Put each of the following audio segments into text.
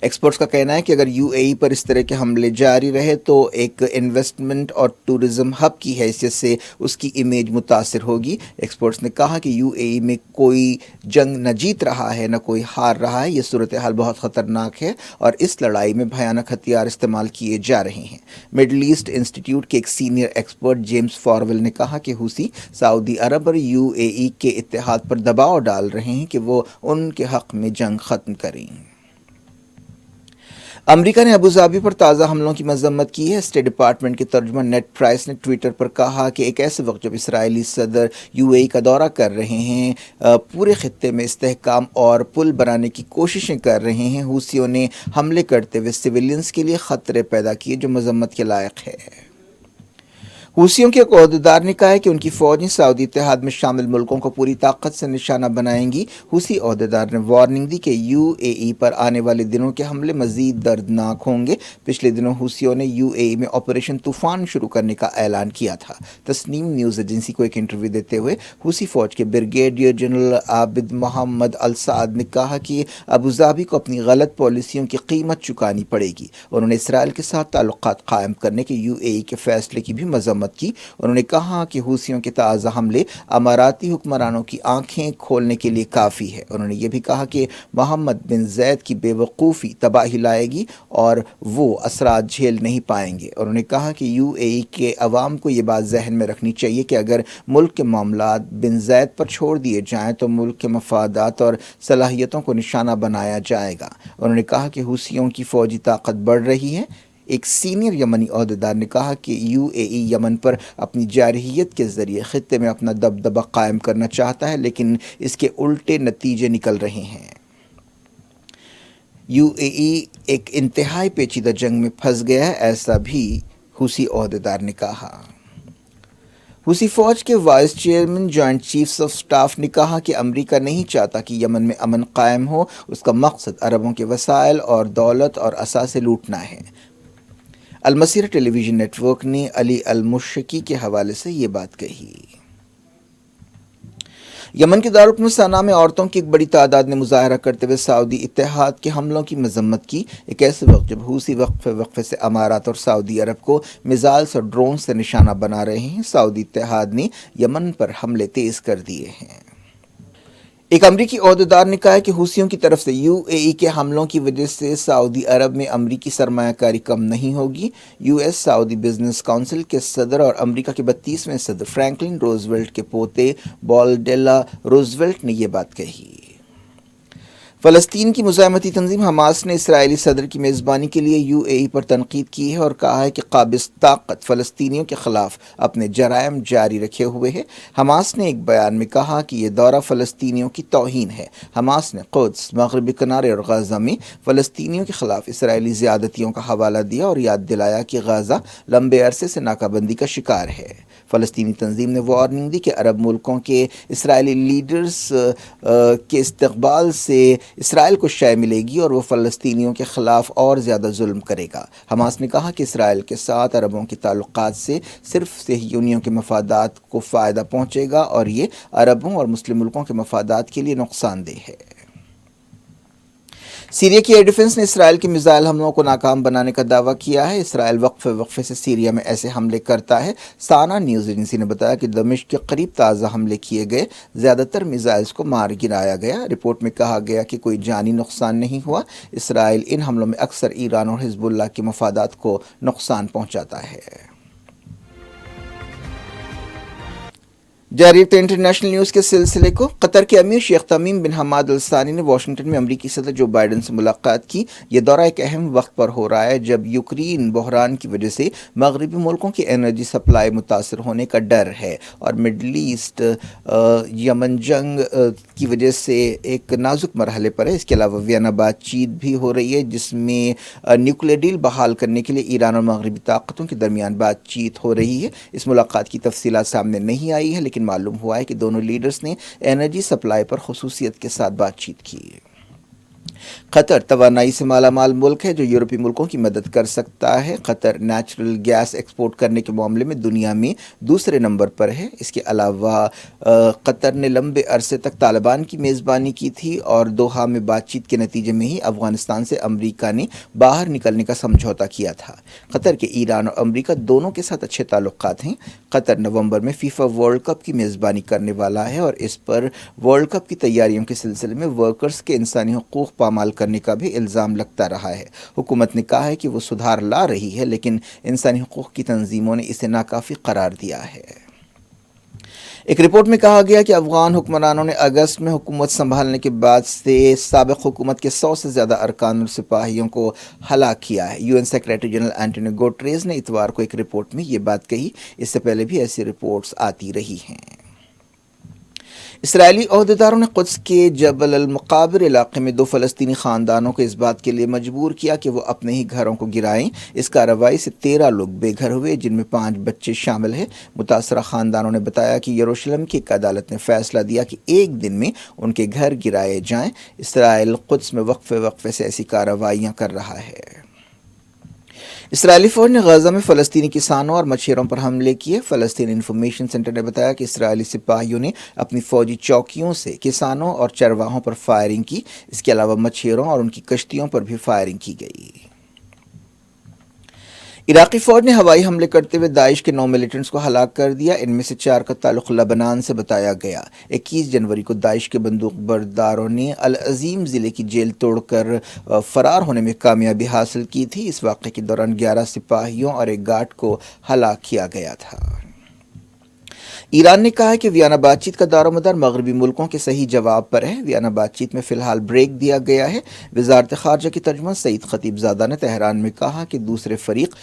Experts کا کہنا ہے کہ اگر یو اے ای پر اس طرح کے حملے جاری رہے تو ایک انویسٹمنٹ اور ٹورزم ہب کی حیثیت سے اس کی امیج متاثر ہوگی۔ ایکسپرٹس نے کہا کہ یو اے ای میں کوئی جنگ نہ جیت رہا ہے نہ کوئی ہار رہا ہے، یہ صورتحال بہت خطرناک ہے اور اس لڑائی میں بھیانک ہتھیار استعمال کیے جا رہے ہیں۔ مڈل ایسٹ انسٹیٹیوٹ کے ایک سینئر ایکسپرٹ جیمز فارول نے کہا کہ حوثی سعودی عرب اور یو اے ای کے اتحاد پر دباؤ ڈال رہے ہیں کہ وہ ان کے حق میں جنگ ختم کریں۔ امریکہ نے ابوظہبی پر تازہ حملوں کی مذمت کی ہے۔ اسٹیٹ ڈپارٹمنٹ کے ترجمان نیڈ پرائس نے ٹویٹر پر کہا کہ ایک ایسے وقت جب اسرائیلی صدر یو اے ای کا دورہ کر رہے ہیں، پورے خطے میں استحکام اور پل بنانے کی کوششیں کر رہے ہیں، حوثیوں نے حملے کرتے ہوئے سویلینز کے لیے خطرے پیدا کیے جو مذمت کے لائق ہے۔ حوثیوں کے ایک عہدیدار نے کہا ہے کہ ان کی فوجیں سعودی اتحاد میں شامل ملکوں کو پوری طاقت سے نشانہ بنائیں گی۔ حوثی عہدیدار نے وارننگ دی کہ یو اے ای پر آنے والے دنوں کے حملے مزید دردناک ہوں گے۔ پچھلے دنوں حوثیوں نے یو اے ای میں آپریشن طوفان شروع کرنے کا اعلان کیا تھا۔ تسنیم نیوز ایجنسی کو ایک انٹرویو دیتے ہوئے حوثی فوج کے بریگیڈیئر جنرل عابد محمد السعد نے کہا کہ ابوظہبی کو اپنی غلط پالیسیوں کی قیمت چکانی پڑے گی۔ انہوں نے اسرائیل کے ساتھ تعلقات قائم کرنے کے یو اے ای کے فیصلے کی بھی مذمت کی۔ انہوں نے کہا کہ حوثیوں کے تازہ حملے اماراتی حکمرانوں کی آنکھیں کھولنے کے لیے کافی ہے۔ انہوں نے یہ بھی کہا کہ محمد بن زید کی بے وقوفی تباہی لائے گی اور وہ اثرات جھیل نہیں پائیں گے۔ انہوں نے کہا کہ یو اے ای کے عوام کو یہ بات ذہن میں رکھنی چاہیے کہ اگر ملک کے معاملات بن زید پر چھوڑ دیے جائیں تو ملک کے مفادات اور صلاحیتوں کو نشانہ بنایا جائے گا۔ انہوں نے کہا کہ حوثیوں کی فوجی طاقت بڑھ رہی ہے۔ ایک سینئر یمنی عہدیدار نے کہا کہ یو اے ای یمن پر اپنی جارحیت کے ذریعے خطے میں اپنا دبدبہ قائم کرنا چاہتا ہے، لیکن اس کے الٹے نتیجے نکل رہے ہیں۔ یو اے ای ایک انتہائی پیچیدہ جنگ میں پھنس گیا ہے، ایسا بھی حوثی عہدیدار نے کہا۔ حوثی فوج کے vice chairman joint chiefs of staff نے کہا کہ امریکہ نہیں چاہتا کہ یمن میں امن قائم ہو، اس کا مقصد عربوں کے وسائل اور دولت اور اثاثے لوٹنا ہے۔ المسیرہ ٹیلی ویژن نیٹ ورک نے علی المشرقی کے حوالے سے یہ بات کہی۔ یمن کے دارالحکومت صنعاء میں عورتوں کی ایک بڑی تعداد نے مظاہرہ کرتے ہوئے سعودی اتحاد کے حملوں کی مذمت کی۔ ایک ایسے وقت جب حوثی وقفے سے امارات اور سعودی عرب کو میزائلز اور ڈرون سے نشانہ بنا رہے ہیں، سعودی اتحاد نے یمن پر حملے تیز کر دیے ہیں۔ ایک امریکی عہدیدار نے کہا ہے کہ حوثیوں کی طرف سے یو اے ای کے حملوں کی وجہ سے سعودی عرب میں امریکی سرمایہ کاری کم نہیں ہوگی۔ U S Saudi business council کے صدر اور امریکہ کے 32ویں صدر فرینکلن روزویلٹ کے پوتے بالڈیلا روزویلٹ نے یہ بات کہی۔ فلسطین کی مزاحمتی تنظیم حماس نے اسرائیلی صدر کی میزبانی کے لیے یو اے ای پر تنقید کی ہے اور کہا ہے کہ قابض طاقت فلسطینیوں کے خلاف اپنے جرائم جاری رکھے ہوئے ہے۔ حماس نے ایک بیان میں کہا کہ یہ دورہ فلسطینیوں کی توہین ہے۔ حماس نے قدس، مغربی کنارے اور غزہ میں فلسطینیوں کے خلاف اسرائیلی زیادتیوں کا حوالہ دیا اور یاد دلایا کہ غزہ لمبے عرصے سے ناکہ بندی کا شکار ہے۔ فلسطینی تنظیم نے وارننگ دی کہ عرب ملکوں کے اسرائیلی لیڈرز کے استقبال سے اسرائیل کو شے ملے گی اور وہ فلسطینیوں کے خلاف اور زیادہ ظلم کرے گا۔ حماس نے کہا کہ اسرائیل کے ساتھ عربوں کے تعلقات سے صرف صہیونیوں کے مفادات کو فائدہ پہنچے گا اور یہ عربوں اور مسلم ملکوں کے مفادات کے لیے نقصان دہ ہے۔ سیریا کی ایئر ڈیفنس نے اسرائیل کے میزائل حملوں کو ناکام بنانے کا دعویٰ کیا ہے۔ اسرائیل وقفے سے سیریا میں ایسے حملے کرتا ہے۔ سانا نیوز ایجنسی نے بتایا کہ دمشق کے قریب تازہ حملے کیے گئے، زیادہ تر میزائلز کو مار گرایا گیا۔ رپورٹ میں کہا گیا کہ کوئی جانی نقصان نہیں ہوا۔ اسرائیل ان حملوں میں اکثر ایران اور حزب اللہ کے مفادات کو نقصان پہنچاتا ہے۔ جاری انٹرنیشنل نیوز کے سلسلے کو قطر کے امیر شیخ تمیم بن حماد الثانی نے واشنگٹن میں امریکی صدر جو بائیڈن سے ملاقات کی۔ یہ دورہ ایک اہم وقت پر ہو رہا ہے جب یوکرین بحران کی وجہ سے مغربی ملکوں کی انرجی سپلائی متاثر ہونے کا ڈر ہے اور مڈل ایسٹ یمن جنگ کی وجہ سے ایک نازک مرحلے پر ہے۔ اس کے علاوہ وینا بات چیت بھی ہو رہی ہے جس میں نیوکلیئر ڈیل بحال کرنے کے لیے ایران اور مغربی طاقتوں کے درمیان بات چیت ہو رہی ہے۔ اس ملاقات کی تفصیلات سامنے نہیں آئی ہے لیکن معلوم ہوا ہے کہ دونوں لیڈرز نے انرجی سپلائی پر خصوصیت کے ساتھ بات چیت کی۔ قطر توانائی سے مالا مال ملک ہے جو یورپی ملکوں کی مدد کر سکتا ہے۔ قطر نیچرل گیس ایکسپورٹ کرنے کے معاملے میں دنیا میں دوسرے نمبر پر ہے۔ اس کے علاوہ قطر نے لمبے عرصے تک طالبان کی میزبانی کی تھی اور دوحہ میں بات چیت کے نتیجے میں ہی افغانستان سے امریکہ نے باہر نکلنے کا سمجھوتا کیا تھا۔ قطر کے ایران اور امریکہ دونوں کے ساتھ اچھے تعلقات ہیں۔ قطر نومبر میں فیفا ورلڈ کپ کی میزبانی کرنے والا ہے اور اس پر ورلڈ کپ کی تیاریوں کے سلسلے میں ورکرز کے انسانی حقوق پامال کرنے کا بھی الزام لگتا رہا ہے۔ حکومت نے کہا ہے کہ وہ سدھار لا رہی ہے لیکن انسانی حقوق کی تنظیموں نے اسے ناکافی قرار دیا ہے۔ ایک رپورٹ میں کہا گیا کہ افغان حکمرانوں نے اگست میں حکومت سنبھالنے کے بعد سے سابق حکومت کے 100 سے زیادہ ارکان اور سپاہیوں کو ہلاک کیا ہے۔ UN سیکریٹری جنرل اینٹونیو گوٹریز نے اتوار کو ایک رپورٹ میں یہ بات کہی۔ اس سے پہلے بھی ایسی رپورٹس آتی رہی ہیں۔ اسرائیلی عہدیداروں نے قدس کے جبل المقابر علاقے میں 2 فلسطینی خاندانوں کو اس بات کے لیے مجبور کیا کہ وہ اپنے ہی گھروں کو گرائیں۔ اس کارروائی سے 13 لوگ بے گھر ہوئے جن میں 5 بچے شامل ہیں۔ متاثرہ خاندانوں نے بتایا کہ یروشلم کی ایک عدالت نے فیصلہ دیا کہ ایک دن میں ان کے گھر گرائے جائیں۔ اسرائیل قدس میں وقفے وقفے سے ایسی کارروائیاں کر رہا ہے۔ اسرائیلی فوج نے غزہ میں فلسطینی کسانوں اور مچھیروں پر حملے کیے۔ فلسطین انفارمیشن سینٹر نے بتایا کہ اسرائیلی سپاہیوں نے اپنی فوجی چوکیوں سے کسانوں اور چرواہوں پر فائرنگ کی۔ اس کے علاوہ مچھیروں اور ان کی کشتیوں پر بھی فائرنگ کی گئی۔ عراقی فوج نے ہوائی حملے کرتے ہوئے داعش کے 9 ملیٹنٹس کو ہلاک کر دیا۔ ان میں سے 4 کا تعلق لبنان سے بتایا گیا۔ 21 جنوری کو داعش کے بندوق برداروں نے العظیم ضلع کی جیل توڑ کر فرار ہونے میں کامیابی حاصل کی تھی۔ اس واقعے کے دوران 11 سپاہیوں اور ایک گارڈ کو ہلاک کیا گیا تھا۔ ایران نے کہا ہے کہ ویانا بات چیت کا دار و مدار مغربی ملکوں کے صحیح جواب پر ہے۔ ویانا بات چیت میں فی الحال بریک دیا گیا ہے۔ وزارت خارجہ کی ترجمان سعید خطیب زادہ نے تہران میں کہا کہ دوسرے فریق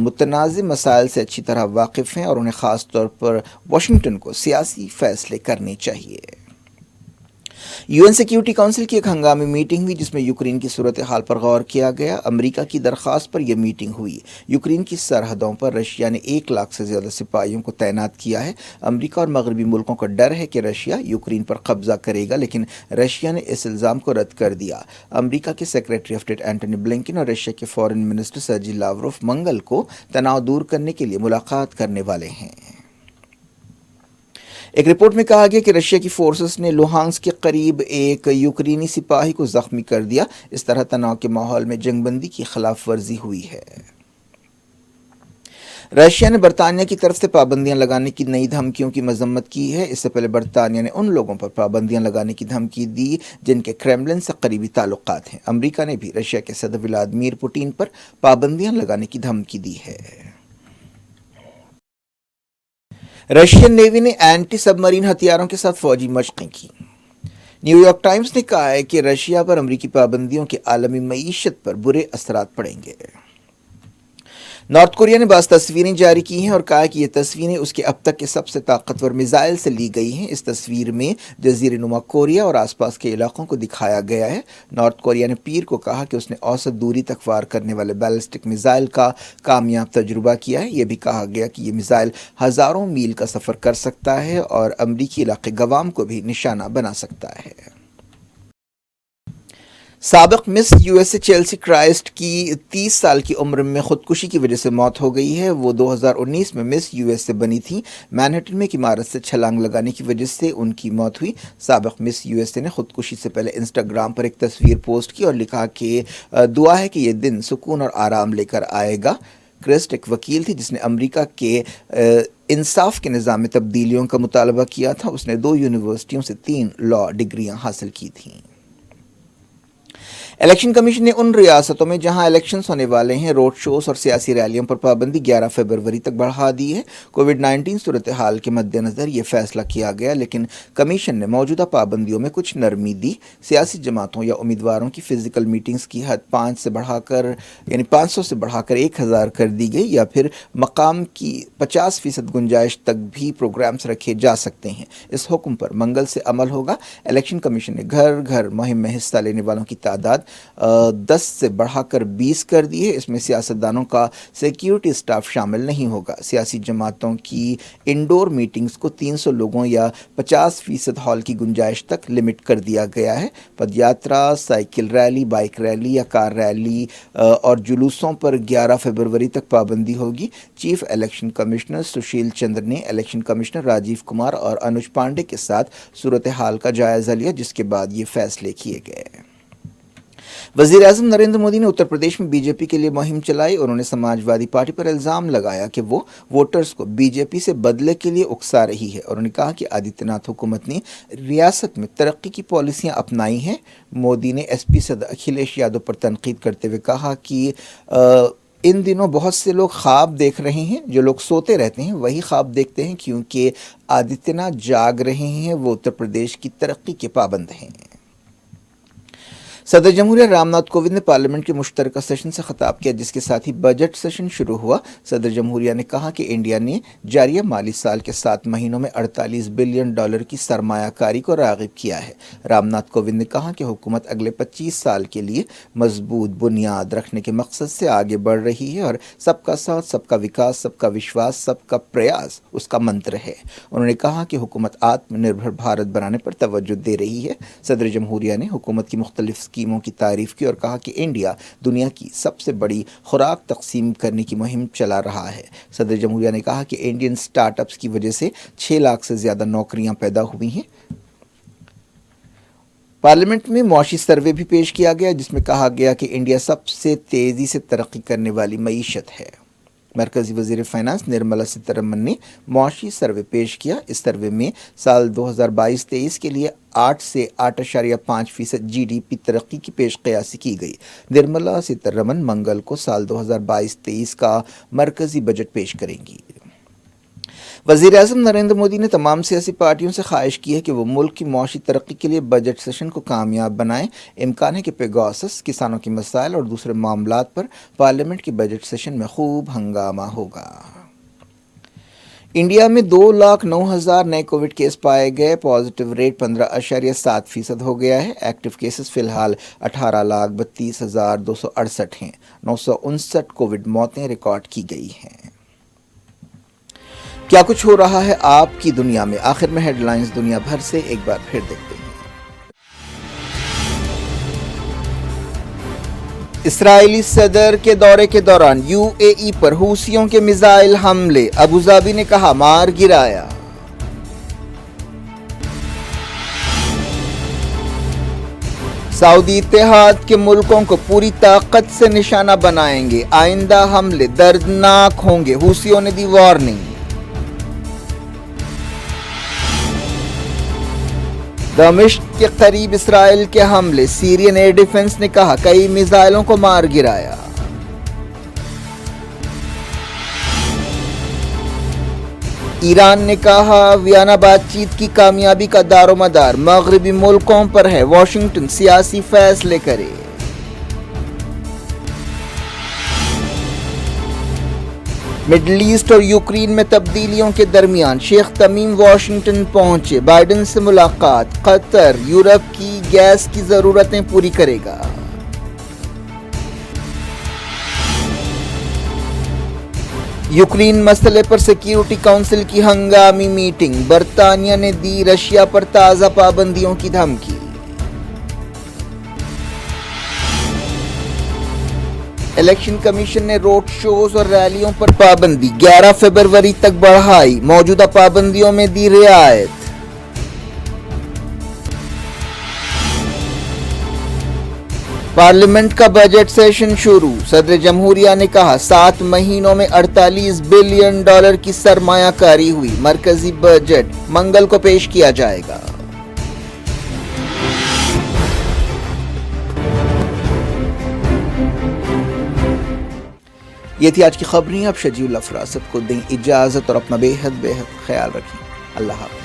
متنازع مسائل سے اچھی طرح واقف ہیں اور انہیں خاص طور پر واشنگٹن کو سیاسی فیصلے کرنے چاہیے۔ UN سیکیورٹی کونسل کی ایک ہنگامی میٹنگ ہوئی جس میں یوکرین کی صورتحال پر غور کیا گیا۔ امریکہ کی درخواست پر یہ میٹنگ ہوئی۔ یوکرین کی سرحدوں پر رشیا نے 1 لاکھ سے زیادہ سپاہیوں کو تعینات کیا ہے۔ امریکہ اور مغربی ملکوں کو ڈر ہے کہ رشیا یوکرین پر قبضہ کرے گا لیکن رشیا نے اس الزام کو رد کر دیا۔ امریکہ کے secretary of state Antony Blinken اور رشیا کے فارن منسٹر سرجی لاوروف منگل کو تناؤ دور کرنے کے لیے ملاقات کرنے والے ہیں۔ ایک رپورٹ میں کہا گیا کہ رشیا کی فورسز نے لوہانسک کے قریب ایک یوکرینی سپاہی کو زخمی کر دیا۔ اس طرح تناؤ کے ماحول میں جنگ بندی کی خلاف ورزی ہوئی ہے۔ رشیا نے برطانیہ کی طرف سے پابندیاں لگانے کی نئی دھمکیوں کی مذمت کی ہے۔ اس سے پہلے برطانیہ نے ان لوگوں پر پابندیاں لگانے کی دھمکی دی جن کے کریملن سے قریبی تعلقات ہیں۔ امریکہ نے بھی رشیا کے صدر ولادیمیر پوٹین پر پابندیاں لگانے کی دھمکی دی ہے۔ رشین نیوی نے اینٹی سب مرین ہتھیاروں کے ساتھ فوجی مشقیں کی۔ نیو یارک ٹائمز نے کہا ہے کہ رشیا پر امریکی پابندیوں کے عالمی معیشت پر برے اثرات پڑیں گے۔ نارتھ کوریا نے بعض تصویریں جاری کی ہیں اور کہا کہ یہ تصویریں اس کے اب تک کے سب سے طاقتور میزائل سے لی گئی ہیں۔ اس تصویر میں جزیرے نما کوریا اور آس پاس کے علاقوں کو دکھایا گیا ہے۔ نارتھ کوریا نے پیر کو کہا کہ اس نے اوسط دوری تک وار کرنے والے بیلسٹک میزائل کا کامیاب تجربہ کیا ہے۔ یہ بھی کہا گیا کہ یہ میزائل ہزاروں میل کا سفر کر سکتا ہے اور امریکی علاقے گوام کو بھی نشانہ بنا سکتا ہے۔ سابق مس USA چیلسی کرائسٹ کی 30 سال کی عمر میں خودکشی کی وجہ سے موت ہو گئی ہے۔ وہ 2019 میں مس USA بنی تھی۔ مینہٹن میں ایک عمارت سے چھلانگ لگانے کی وجہ سے ان کی موت ہوئی۔ سابق مس USA نے خودکشی سے پہلے انسٹاگرام پر ایک تصویر پوسٹ کی اور لکھا کہ دعا ہے کہ یہ دن سکون اور آرام لے کر آئے گا۔ کرسٹ ایک وکیل تھی جس نے امریکہ کے انصاف کے نظام میں تبدیلیوں کا مطالبہ کیا تھا۔ اس نے 2 یونیورسٹیوں سے 3 لاء ڈگریاں حاصل کی تھیں۔ الیکشن کمیشن نے ان ریاستوں میں جہاں الیکشنز ہونے والے ہیں روڈ شوز اور سیاسی ریلیوں پر پابندی 11 فروری تک بڑھا دی ہے۔ کووڈ-19 صورتحال کے مد نظر یہ فیصلہ کیا گیا لیکن کمیشن نے موجودہ پابندیوں میں کچھ نرمی دی۔ سیاسی جماعتوں یا امیدواروں کی فزیکل میٹنگز کی حد 500 سے بڑھا کر 1000 کر دی گئی یا پھر مقام کی 50% گنجائش تک بھی پروگرامز رکھے جا سکتے ہیں۔ اس حکم پر منگل سے عمل ہوگا۔ الیکشن کمیشن نے گھر گھر مہم میں حصہ لینے والوں کی تعداد 10 سے بڑھا کر 20 کر دی ہے۔ اس میں سیاستدانوں کا سیکیورٹی سٹاف شامل نہیں ہوگا۔ سیاسی جماعتوں کی انڈور میٹنگز کو 300 لوگوں یا 50% ہال کی گنجائش تک لمٹ کر دیا گیا ہے۔ پد یاترا، سائیکل ریلی، بائک ریلی یا کار ریلی اور جلوسوں پر 11 فروری تک پابندی ہوگی۔ Chief election commissioner Sushil Chandra نے الیکشن کمشنر راجیو کمار اور انوج پانڈے کے ساتھ صورتحال کا جائزہ لیا، جس کے بعد یہ فیصلے کیے گئے۔ وزیر اعظم نریندر مودی نے اتر پردیش میں بی جے پی کے لیے مہم چلائی۔ انہوں نے سماج وادی پارٹی پر الزام لگایا کہ وہ ووٹرز کو بی جے پی سے بدلے کے لیے اکسا رہی ہے۔ انہوں نے کہا کہ آدتیہ ناتھ حکومت نے ریاست میں ترقی کی پالیسیاں اپنائی ہیں۔ مودی نے ایس پی صدر اکھلیش یادو پر تنقید کرتے ہوئے کہا کہ ان دنوں بہت سے لوگ خواب دیکھ رہے ہیں، جو لوگ سوتے رہتے ہیں وہی خواب دیکھتے ہیں، کیونکہ آدتیہ ناتھ جاگ رہے ہیں، وہ اتر پردیش کی ترقی کے پابند ہیں۔ صدر جمہوریہ رام ناتھ کووند نے پارلیمنٹ کے مشترکہ سیشن سے خطاب کیا، جس کے ساتھ ہی بجٹ سیشن شروع ہوا۔ صدر جمہوریہ نے کہا کہ انڈیا نے جاریہ مالی سال کے 7 مہینوں میں $48 بلین کی سرمایہ کاری کو راغب کیا ہے۔ رام ناتھ کووند نے کہا کہ حکومت اگلے 25 سال کے لیے مضبوط بنیاد رکھنے کے مقصد سے آگے بڑھ رہی ہے اور سب کا ساتھ، سب کا وکاس، سب کا وشواس، سب کا پریاس اس کا منتر ہے۔ انہوں نے کہا کہ حکومت آتم نربھر بھارت بنانے پر توجہ دے رہی ہے۔ صدر جمہوریہ نے حکومت کی مختلف اسکیموں کی تعریف کی اور کہا کہ انڈیا دنیا کی سب سے بڑی خوراک تقسیم کرنے کی مہم چلا رہا ہے۔ صدر جمہوریہ نے کہا کہ انڈین سٹارٹ اپس کی وجہ سے 6 لاکھ سے زیادہ نوکریاں پیدا ہوئی ہیں۔ پارلیمنٹ میں معاشی سروے بھی پیش کیا گیا، جس میں کہا گیا کہ انڈیا سب سے تیزی سے ترقی کرنے والی معیشت ہے۔ مرکزی وزیر فائنانس نرملا سیتارمن نے معاشی سروے پیش کیا۔ اس سروے میں سال 2022-23 کے لیے 8 سے 8.5% جی ڈی پی ترقی کی پیش قیاسی کی گئی۔ نرملا سیتارمن منگل کو سال 2022-23 کا مرکزی بجٹ پیش کریں گی۔ وزیر اعظم نریندر مودی نے تمام سیاسی پارٹیوں سے خواہش کی ہے کہ وہ ملک کی معاشی ترقی کے لیے بجٹ سیشن کو کامیاب بنائیں۔ امکان ہے کہ پیگاسس، کسانوں کے مسائل اور دوسرے معاملات پر پارلیمنٹ کے بجٹ سیشن میں خوب ہنگامہ ہوگا۔ انڈیا میں 2,09,000 نئے کووڈ کیس پائے گئے۔ پازیٹیو ریٹ 15.7% ہو گیا ہے۔ ایکٹیو کیسز فی الحال 18,32,268 ہیں۔ 959 کووڈ موتیں ریکارڈ کی گئی ہیں۔ کیا کچھ ہو رہا ہے آپ کی دنیا میں؟ آخر میں ہیڈ لائنز دنیا بھر سے ایک بار پھر دیکھتے ہیں۔ اسرائیلی صدر کے دورے کے دوران یو اے ای پر حوثیوں کے میزائل حملے، ابوظہبی نے کہا مار گرایا۔ سعودی اتحاد کے ملکوں کو پوری طاقت سے نشانہ بنائیں گے، آئندہ حملے دردناک ہوں گے، حوثیوں نے دی وارننگ۔ دمشق کے قریب اسرائیل کے حملے، سیرین ایئر ڈیفنس نے کہا کئی میزائلوں کو مار گرایا۔ ایران نے کہا ویانا بات چیت کی کامیابی کا دار و مدار مغربی ملکوں پر ہے، واشنگٹن سیاسی فیصلے کرے۔ مڈل ایسٹ اور یوکرین میں تبدیلیوں کے درمیان شیخ تمیم واشنگٹن پہنچے، بائیڈن سے ملاقات، قطر یورپ کی گیس کی ضرورتیں پوری کرے گا۔ یوکرین مسئلے پر سیکیورٹی کونسل کی ہنگامی میٹنگ، برطانیہ نے دی رشیا پر تازہ پابندیوں کی دھمکی۔ الیکشن کمیشن نے روڈ شوز اور ریلیوں پر پابندی 11 فروری تک بڑھائی، موجودہ پابندیوں میں دی رعایت۔ پارلیمنٹ کا بجٹ سیشن شروع، صدر جمہوریہ نے کہا 7 مہینوں میں $48 بلین کی سرمایہ کاری ہوئی، مرکزی بجٹ منگل کو پیش کیا جائے گا۔ یہ تھی آج کی خبریں۔ اب شجیع الافراست کو دیں اجازت اور اپنا بے حد خیال رکھیں۔ اللہ حافظ۔